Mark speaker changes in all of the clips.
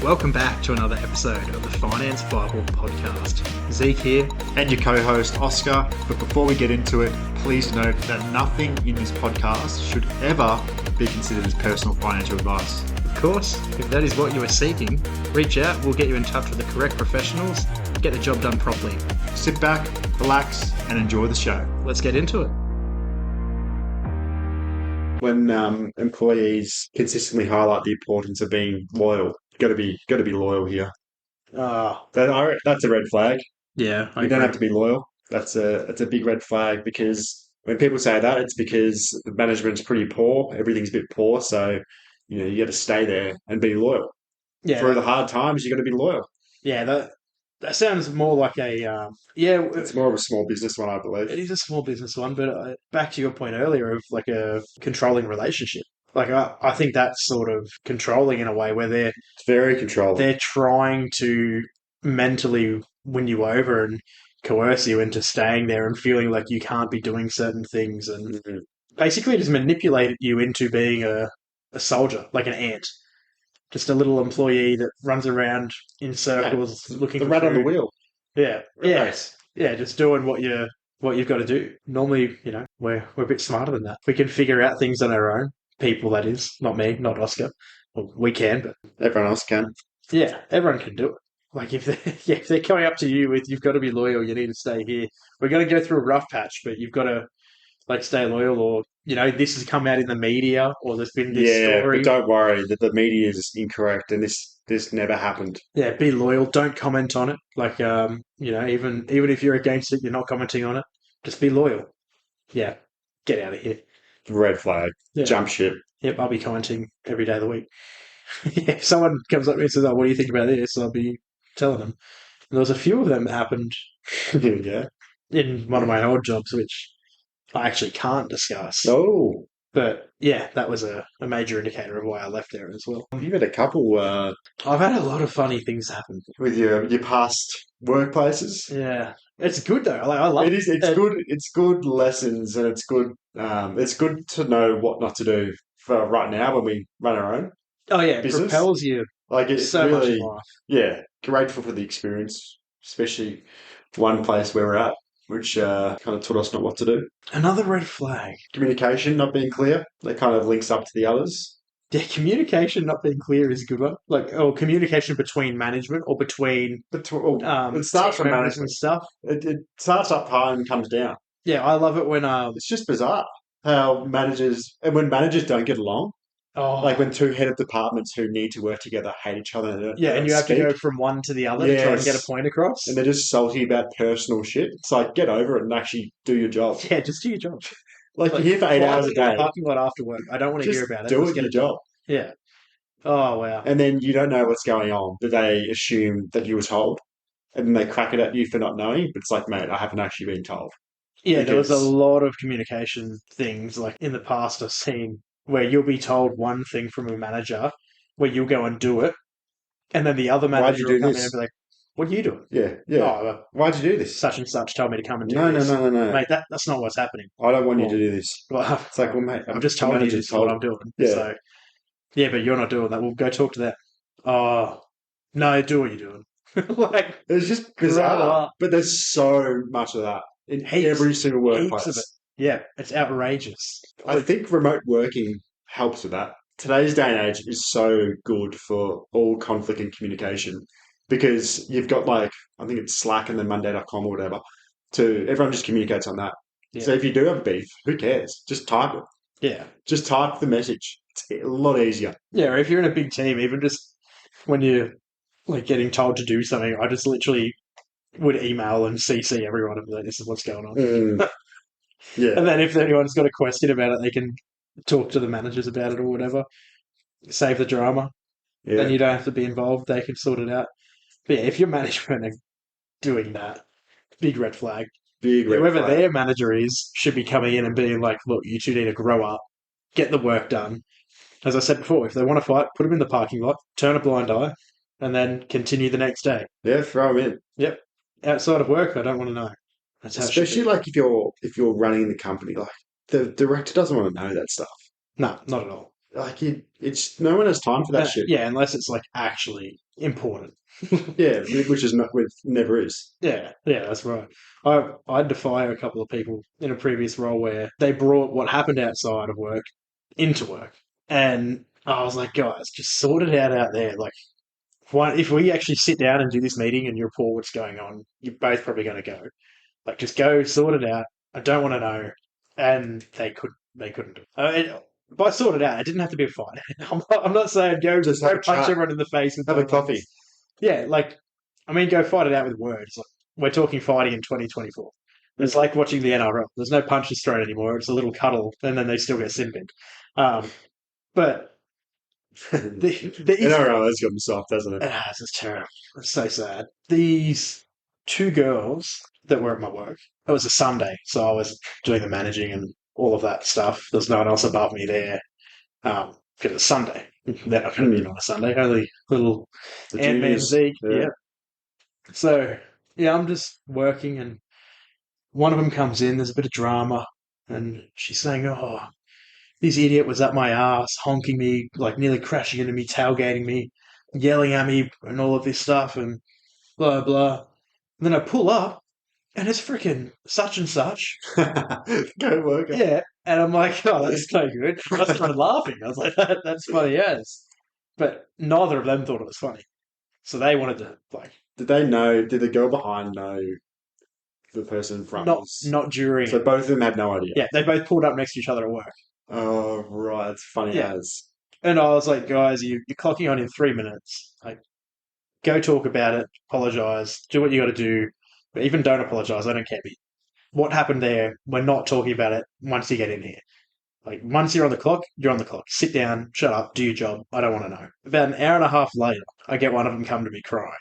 Speaker 1: Welcome back to another episode of the Finance Bible podcast. Zeke here.
Speaker 2: And your co-host Oscar. But before we get into it, please note that nothing in this podcast should ever be considered as personal financial advice.
Speaker 1: Of course, if that is what you are seeking, reach out, we'll get you in touch with the correct professionals, get the job done properly.
Speaker 2: Sit back, relax, and enjoy the show.
Speaker 1: Let's get into it.
Speaker 2: When employees consistently highlight the importance of being loyal, got to be loyal here. That's a red flag.
Speaker 1: Yeah,
Speaker 2: you don't have to be loyal. That's a big red flag, because when people say that, it's because the management's pretty poor. Everything's a bit poor, so you got to stay there and be loyal.
Speaker 1: Yeah,
Speaker 2: through the hard times, you got to be loyal.
Speaker 1: Yeah, that sounds more like a
Speaker 2: It's more of a small business one, I believe.
Speaker 1: It is a small business one, but back to your point earlier of like a controlling relationship. Like I think that's sort of controlling in a way where
Speaker 2: It's very controlling.
Speaker 1: They're trying to mentally win you over and coerce you into staying there and feeling like you can't be doing certain things, and basically just manipulate you into being a soldier, like an ant. Just a little employee that runs around in circles looking
Speaker 2: the
Speaker 1: for
Speaker 2: rat
Speaker 1: food.
Speaker 2: on the wheel.
Speaker 1: Yeah. Yes. Yeah, just doing what you've got to do. Normally, we're a bit smarter than that. We can figure out things on our own. People, that is. Not me, not Oscar. Well, we can, but
Speaker 2: Everyone else can.
Speaker 1: yeah, everyone can do it. Like if they're coming up to you with, you've got to be loyal, you need to stay here. We're going to go through a rough patch, but you've got to stay loyal, or this has come out in the media, or there's been this story.
Speaker 2: But don't worry, that the media is incorrect, and this never happened.
Speaker 1: Yeah, be loyal. Don't comment on it. Like even if you're against it, you're not commenting on it. Just be loyal. Yeah, get out of here.
Speaker 2: Red flag. Yeah. Jump ship.
Speaker 1: Yep, I'll be commenting every day of the week. If someone comes up to me and says, "Oh, what do you think about this?" I'll be telling them. And there was a few of them that happened.
Speaker 2: Yeah.
Speaker 1: In one of my old jobs, which I actually can't discuss.
Speaker 2: Oh.
Speaker 1: But yeah, that was a major indicator of why I left there as well.
Speaker 2: You've had a couple.
Speaker 1: I've had a lot of funny things happen
Speaker 2: with your past workplaces.
Speaker 1: Yeah, it's good though. I love it.
Speaker 2: It's good. It's good lessons, and it's good. It's good to know what not to do for right now when we run our own.
Speaker 1: Oh yeah,
Speaker 2: business.
Speaker 1: It propels you.
Speaker 2: Like it's
Speaker 1: so
Speaker 2: really,
Speaker 1: much in life.
Speaker 2: Yeah, grateful for the experience, especially one place where we're at, which kind of taught us not what to do.
Speaker 1: Another red flag.
Speaker 2: Communication not being clear. That kind of links up to the others.
Speaker 1: Yeah, communication not being clear is a good one. Communication between management or between
Speaker 2: it starts from management
Speaker 1: stuff.
Speaker 2: It starts up high and comes down.
Speaker 1: Yeah, I love it when
Speaker 2: it's just bizarre how managers don't get along.
Speaker 1: Oh.
Speaker 2: Like when two head of departments who need to work together hate each other.
Speaker 1: Yeah, and you have to go from one to the other to try and get a point across.
Speaker 2: And they're just salty about personal shit. It's like, get over it and actually do your job.
Speaker 1: Yeah, just do your job.
Speaker 2: You're here for 8 hours a day.
Speaker 1: Parking lot after work. I don't want to hear about it.
Speaker 2: Do it, your job.
Speaker 1: Yeah. Oh, wow.
Speaker 2: And then you don't know what's going on, but they assume that you were told. And then they crack it at you for not knowing. But it's like, mate, I haven't actually been told.
Speaker 1: Yeah, there was a lot of communication things like in the past I've seen where you'll be told one thing from a manager where you'll go and do it, and then the other manager will come in and be like, "What are you doing?"
Speaker 2: Yeah.
Speaker 1: Oh,
Speaker 2: why'd you do this?
Speaker 1: Such and such told me to come and do this.
Speaker 2: No.
Speaker 1: Mate, that's not what's happening.
Speaker 2: I don't want you to do this.
Speaker 1: Well,
Speaker 2: it's like, well, mate,
Speaker 1: I'm just telling you this is what I'm doing.
Speaker 2: Yeah.
Speaker 1: So, yeah, but you're not doing that. We'll go talk to them. Oh, no, do what you're doing.
Speaker 2: It's just bizarre. But there's so much of that in every single workplace.
Speaker 1: Of it. Yeah, it's outrageous.
Speaker 2: I think remote working helps with that. Today's day and age is so good for all conflict and communication, because you've got I think it's Slack and then Monday.com or whatever. Everyone just communicates on that. Yeah. So if you do have beef, who cares? Just type it.
Speaker 1: Yeah.
Speaker 2: Just type the message. It's a lot easier. Yeah,
Speaker 1: or if you're in a big team, even just when you're getting told to do something, I just literally would email and CC everyone and be like, this is what's going on.
Speaker 2: Yeah.
Speaker 1: And then if anyone's got a question about it, they can talk to the managers about it or whatever. Save the drama. Yeah. And you don't have to be involved. They can sort it out. But yeah, if your management are doing that, big red flag. Whoever their manager is should be coming in and being like, look, you two need to grow up, get the work done. As I said before, if they want to fight, put them in the parking lot, turn a blind eye, and then continue the next day.
Speaker 2: Yeah, throw them in.
Speaker 1: Yep. Outside of work, I don't want to know. That's
Speaker 2: especially if you're running the company, the director doesn't want to know that stuff.
Speaker 1: No, not at all.
Speaker 2: like it's no one has time for that shit.
Speaker 1: Yeah, unless it's like actually important.
Speaker 2: Yeah, which is not, which never is.
Speaker 1: Yeah, that's right. I had to fire a couple of people in a previous role where they brought what happened outside of work into work, and I was like, guys, just sort it out there. Like, if we actually sit down and do this meeting and you report what's going on, you're both probably going to go. Like, just go sort it out. I don't want to know, and they couldn't do it. By sort it out, it didn't have to be a fight. I'm not saying
Speaker 2: Just have
Speaker 1: go
Speaker 2: a
Speaker 1: punch
Speaker 2: chat,
Speaker 1: everyone in the face and
Speaker 2: have a coffee.
Speaker 1: yeah, like, I mean, go fight it out with words. Like, we're talking fighting in 2024. It's like watching the NRL. There's no punches thrown anymore. It's a little cuddle, and then they still get sin binned. But the
Speaker 2: NRL has gotten soft, hasn't it?
Speaker 1: this is terrible. It's so sad. These two girls that were at my work. It was a Sunday, so I was doing the managing and all of that stuff. There's no one else above me there. Because it's Sunday. They're not going to be in on a Sunday. Only little Ant-Man Zeke. Yeah. So, yeah, I'm just working, and one of them comes in. There's a bit of drama, and she's saying, "Oh, this idiot was up my ass, honking me, like nearly crashing into me, tailgating me, yelling at me, and all of this stuff, and blah blah." And then I pull up, and it's freaking such and such.
Speaker 2: Go work.
Speaker 1: Yeah, and I'm like, "Oh, that's no good." I started laughing. I was like, "That's funny as," but neither of them thought it was funny, so they wanted to like.
Speaker 2: Did they know? Did the girl behind know the person in front was?
Speaker 1: Not during
Speaker 2: So
Speaker 1: it.
Speaker 2: both of them had no idea.
Speaker 1: Yeah, they both pulled up next to each other at work.
Speaker 2: Oh right, it's funny
Speaker 1: Yeah.
Speaker 2: as.
Speaker 1: And I was like, guys, you're clocking on in 3 minutes. Like, go talk about it, apologise, do what you got to do. But even don't apologise, I don't care. What happened there, we're not talking about it once you get in here. Like, once you're on the clock, you're on the clock. Sit down, shut up, do your job. I don't want to know. About an hour and a half later, I get one of them come to me crying.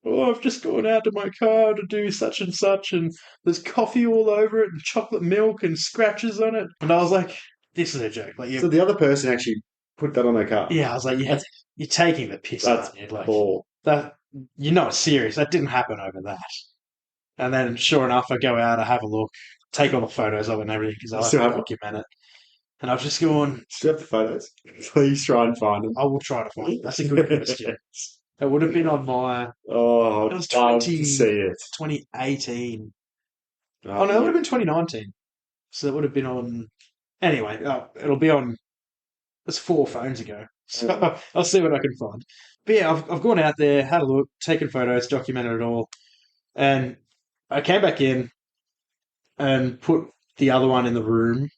Speaker 1: Oh, I've just gone out to my car to do such and such, and there's coffee all over it, and chocolate milk, and scratches on it. And I was like, this is a joke. Like,
Speaker 2: So the other person actually put that on their car.
Speaker 1: yeah, I was like, yeah, you're taking the piss,
Speaker 2: That's
Speaker 1: aren't you? Like,
Speaker 2: poor.
Speaker 1: that, you're not serious. That didn't happen over that. And then, sure enough, I go out, I have a look, take all the photos of it and everything because I
Speaker 2: Still
Speaker 1: have to
Speaker 2: have it?
Speaker 1: document it. And I've just gone,
Speaker 2: Still have the photos. Please try and find them.
Speaker 1: I will try to find it. That's a good question. It would have been on my.
Speaker 2: Oh,
Speaker 1: It was
Speaker 2: I'd love to see it.
Speaker 1: 2018.
Speaker 2: Oh,
Speaker 1: Oh, no, it would have been 2019. So it would have been on. Anyway, it'll be on. It's 4 phones ago. So I'll see what I can find. But yeah, I've gone out there, had a look, taken photos, documented it all. And I came back in and put the other one in the room,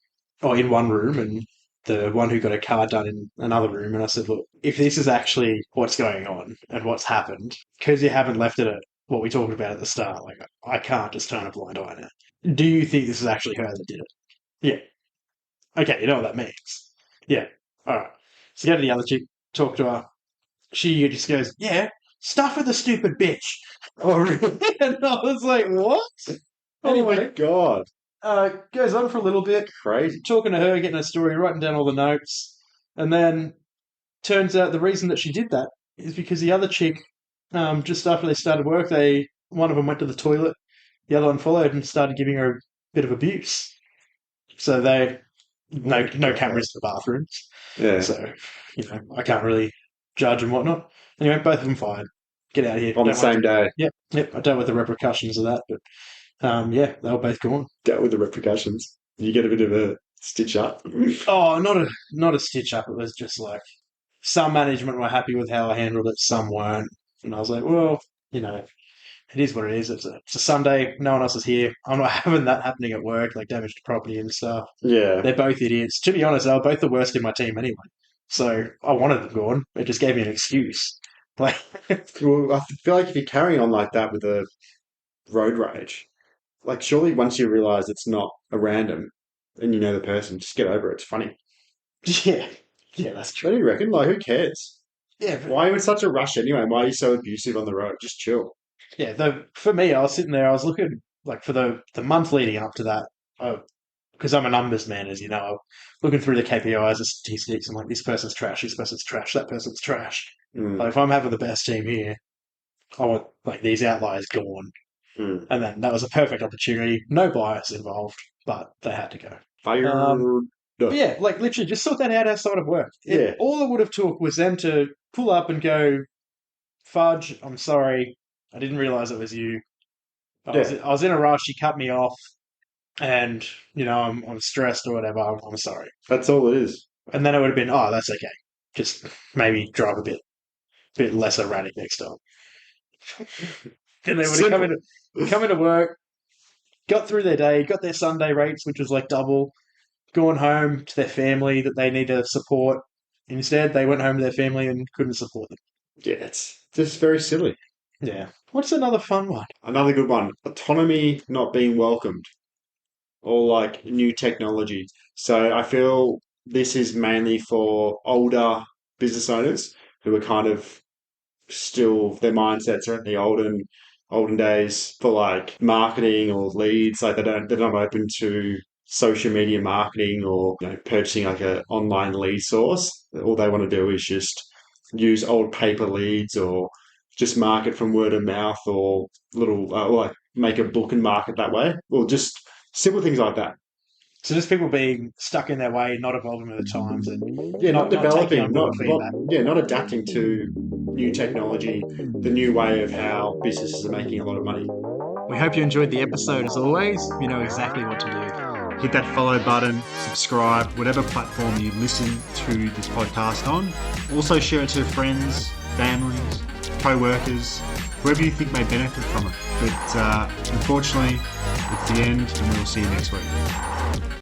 Speaker 1: or in one room, and the one who got a car done in another room. And I said, look, if this is actually what's going on and what's happened, because you haven't left it at what we talked about at the start, like, I can't just turn a blind eye now. Do you think this is actually her that did it? Yeah. Okay, you know what that means. Yeah. All right. So go to the other chick, talk to her. She just goes, yeah, stuff with the stupid bitch.
Speaker 2: Oh, really?
Speaker 1: And I was like, what?
Speaker 2: Oh my
Speaker 1: Anyway,
Speaker 2: god.
Speaker 1: goes on for a little bit,
Speaker 2: Crazy.
Speaker 1: talking to her, getting her story, writing down all the notes. And then turns out the reason that she did that is because the other chick, just after they started work, one of them went to the toilet, the other one followed and started giving her a bit of abuse. So no cameras in the bathrooms.
Speaker 2: Yeah.
Speaker 1: So, I can't really judge and whatnot. Anyway, both of them fired. Get out of here.
Speaker 2: On the same day.
Speaker 1: Yep. I dealt with the repercussions of that, but yeah, they were both gone.
Speaker 2: Dealt with the repercussions. You get a bit of a stitch up.
Speaker 1: Oh, not a stitch up. It was just like some management were happy with how I handled it, some weren't, and I was like, well, it is what it is. It's a Sunday. No one else is here. I'm not having that happening at work, like damage to property and stuff.
Speaker 2: Yeah.
Speaker 1: They're both idiots. To be honest, they were both the worst in my team anyway. So I wanted them gone. It just gave me an excuse. Like,
Speaker 2: Well, I feel like if you're carrying on like that with a road rage, like surely once you realise it's not a random and you know the person, just get over it. It's funny.
Speaker 1: yeah, that's
Speaker 2: What
Speaker 1: true.
Speaker 2: do you reckon? Like, who cares?
Speaker 1: Yeah, but,
Speaker 2: Why are you in such a rush anyway? Why are you so abusive on the road? Just chill.
Speaker 1: yeah. Though for me, I was sitting there. I was looking like for the month leading up to that. Because I'm a numbers man, as you know, looking through the KPIs, the statistics, I'm like, this person's trash, this person's trash, that person's trash.
Speaker 2: Mm,
Speaker 1: Like, if I'm having the best team here, I want like these outliers gone.
Speaker 2: mm.
Speaker 1: And then that was a perfect opportunity. No bias involved, but they had to go. Um,
Speaker 2: Fired.
Speaker 1: But yeah, like literally just sort that out outside of work.
Speaker 2: Yeah.
Speaker 1: All it would have took was them to pull up and go, Fudge, I'm sorry. I didn't realize it was you. I was in a rush. You cut me off. And, I'm stressed or whatever. I'm sorry.
Speaker 2: That's all it is.
Speaker 1: And then it would have been, oh, that's okay. Just maybe drive a bit less erratic next time. And they would have come into work, got through their day, got their Sunday rates, which was like double, gone home to their family that they need to support. Instead, they went home to their family and couldn't support them.
Speaker 2: Yeah, it's just very silly.
Speaker 1: Yeah. What's another fun one?
Speaker 2: Another good one. Autonomy not being welcomed. Or like new technology. So I feel this is mainly for older business owners who are kind of still their mindsets are in the olden days for like marketing or leads. Like they're not open to social media marketing or purchasing like a online lead source. All they want to do is just use old paper leads or just market from word of mouth or little or like make a book and market that way or just simple things like that.
Speaker 1: So just people being stuck in their way, not evolving with the times, and
Speaker 2: Not
Speaker 1: taking
Speaker 2: developing,
Speaker 1: on board feedback.
Speaker 2: not adapting to new technology, the new way of how businesses are making a lot of money.
Speaker 3: We hope you enjoyed the episode. As always, you know exactly what to do. Hit that follow button, subscribe, whatever platform you listen to this podcast on. Also share it to friends, families, co-workers, whoever you think may benefit from it. But unfortunately, it's the end, and we'll see you next week.